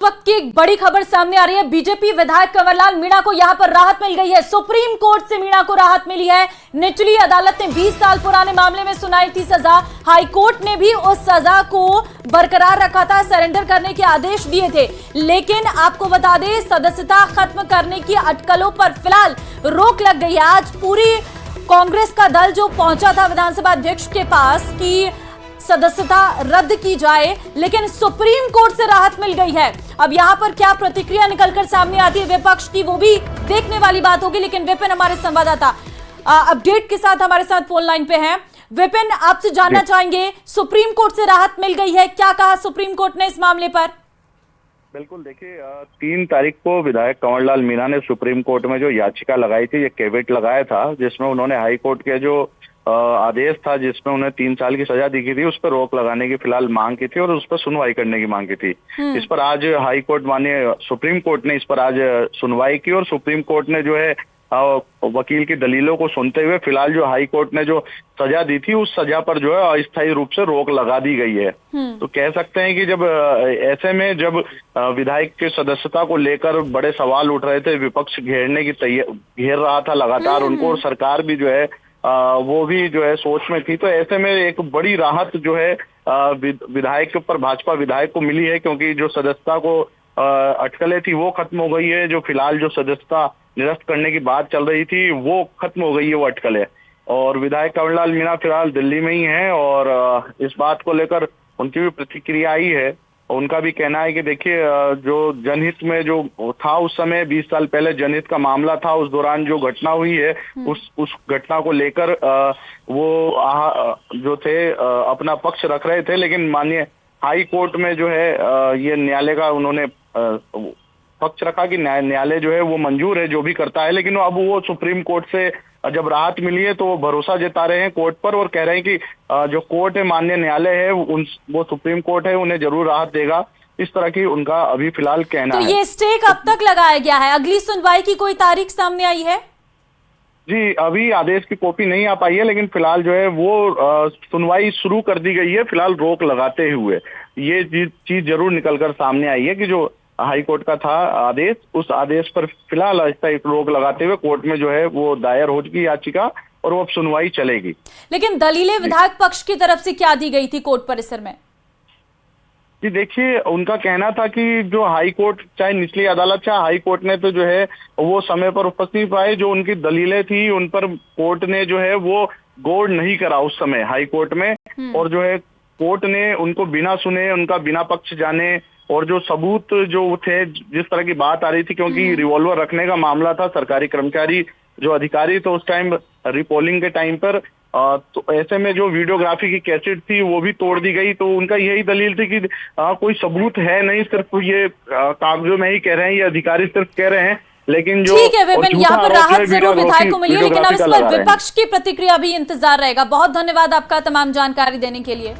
वक्त की एक बड़ी खबर सामने आ रही है। बीजेपी विधायक कंवरलाल मीणा को यहां पर राहत मिल गई है। सुप्रीम कोर्ट से मीणा को राहत मिली है। निचली अदालत ने 20 साल पुराने मामले में सुनाई थी सजा। हाई कोर्ट ने भी उस सजा को बरकरार रखा था, सरेंडर करने के आदेश दिए थे। लेकिन आपको बता दें, सदस्यता खत्म करने की अटकलों पर फिलहाल रोक लग गई है। आज पूरी कांग्रेस का दल जो पहुंचा था विधानसभा अध्यक्ष के पास कि सदस्यता रद्द की जाए, लेकिन सुप्रीम कोर्ट से राहत मिल गई है। अब यहां पर क्या प्रतिक्रिया निकलकर सामने आती है विपक्ष की, वो भी देखने वाली बात होगी। लेकिन विपिन हमारे संवाददाता अपडेट के साथ हमारे साथ फोन लाइन पे हैं। विपिन, आपसे जानना चाहेंगे, सुप्रीम कोर्ट से राहत मिल गई है, क्या कहा सुप्रीम कोर्ट ने इस मामले पर? बिल्कुल, देखिए 3 तारीख को विधायक कंवरलाल मीणा ने सुप्रीम कोर्ट में जो याचिका लगाई थी, ये केविट लगाया था, जिसमें उन्होंने हाई कोर्ट के जो आदेश था जिसमें उन्हें 3 साल की सजा दी गई थी, उस पर रोक लगाने की फिलहाल मांग की थी और उस पर सुनवाई करने की मांग की थी। इस पर आज हाई कोर्ट माननीय सुप्रीम कोर्ट ने इस पर आज सुनवाई की और सुप्रीम कोर्ट ने जो है वकील की दलीलों को सुनते हुए फिलहाल जो हाई कोर्ट ने जो सजा दी थी उस सजा पर जो है अस्थायी रूप से रोक लगा दी गई है। तो कह सकते हैं कि जब ऐसे में जब विधायक की सदस्यता को लेकर बड़े सवाल उठ रहे थे, विपक्ष घेरने की घेर रहा था लगातार उनको, और सरकार भी जो है वो भी जो है सोच में थी, तो ऐसे में एक बड़ी राहत जो है विधायक के ऊपर भाजपा विधायक को मिली है, क्योंकि जो सदस्यता को अटकलें थी वो खत्म हो गई है। जो फिलहाल जो सदस्यता निरस्त करने की बात चल रही थी वो खत्म हो गई है, वो अटकलें। और विधायक कंवरलाल मीणा फिलहाल दिल्ली में ही हैं और इस बात को लेकर उनकी भी प्रतिक्रिया आई है। उनका भी कहना है कि देखिए, जो जनहित में जो था उस समय 20 साल पहले जनहित का मामला था, उस दौरान जो घटना हुई है उस घटना को लेकर वो जो थे अपना पक्ष रख रहे थे, लेकिन माननीय हाई कोर्ट में जो है ये न्यायालय का उन्होंने पक्ष रखा कि न्यायालय जो है वो मंजूर है जो भी करता है। लेकिन अब वो सुप्रीम कोर्ट से जब राहत मिली है तो वो भरोसा जता रहे हैं कोर्ट पर और कह रहे हैं कि जो कोर्ट है, माननीय न्यायालय है, वो सुप्रीम कोर्ट है, उन्हें जरूर राहत देगा। इस तरह की उनका अभी फिलहाल कहना है। तो ये स्टे कब तक लगाया गया है? अगली सुनवाई की कोई तारीख सामने आई है? जी, अभी आदेश की कॉपी नहीं आ पाई है, लेकिन फिलहाल जो है वो सुनवाई शुरू कर दी गई है। फिलहाल रोक लगाते हुए ये चीज जरूर निकलकर सामने आई है कि जो हाई कोर्ट का था आदेश, उस आदेश पर फिलहाल अस्थायी रोक लगाते हुए कोर्ट में जो है वो दायर हो चुकी याचिका और वो अब सुनवाई चलेगी। लेकिन दलीलें विधायक पक्ष की तरफ से क्या दी गई थी कोर्ट परिसर में? जी देखिए, उनका कहना था कि जो हाई कोर्ट, चाहे निचली अदालत चाहे हाई कोर्ट ने तो जो है वो समय पर उपस्थित पाए। जो उनकी दलीलें थी उन पर कोर्ट ने जो है वो गौर नहीं करा उस समय हाई कोर्ट में, और जो है कोर्ट ने उनको बिना सुने, उनका बिना पक्ष जाने और जो सबूत जो थे, जिस तरह की बात आ रही थी, क्योंकि रिवॉल्वर रखने का मामला था, सरकारी कर्मचारी जो अधिकारी तो उस टाइम रिपोलिंग के टाइम पर, तो ऐसे में जो वीडियोग्राफी की कैसेट थी वो भी तोड़ दी गई। तो उनका यही दलील थी कि कोई सबूत है नहीं, सिर्फ ये कागजों में ही कह रहे हैं, ये अधिकारी सिर्फ कह रहे हैं। लेकिन जो ठीक है विपिन, यहाँ पर राहत जरूर विधायक को मिली है, लेकिन अब इस पर विपक्ष की प्रतिक्रिया भी इंतजार रहेगा। बहुत धन्यवाद आपका तमाम जानकारी देने के लिए।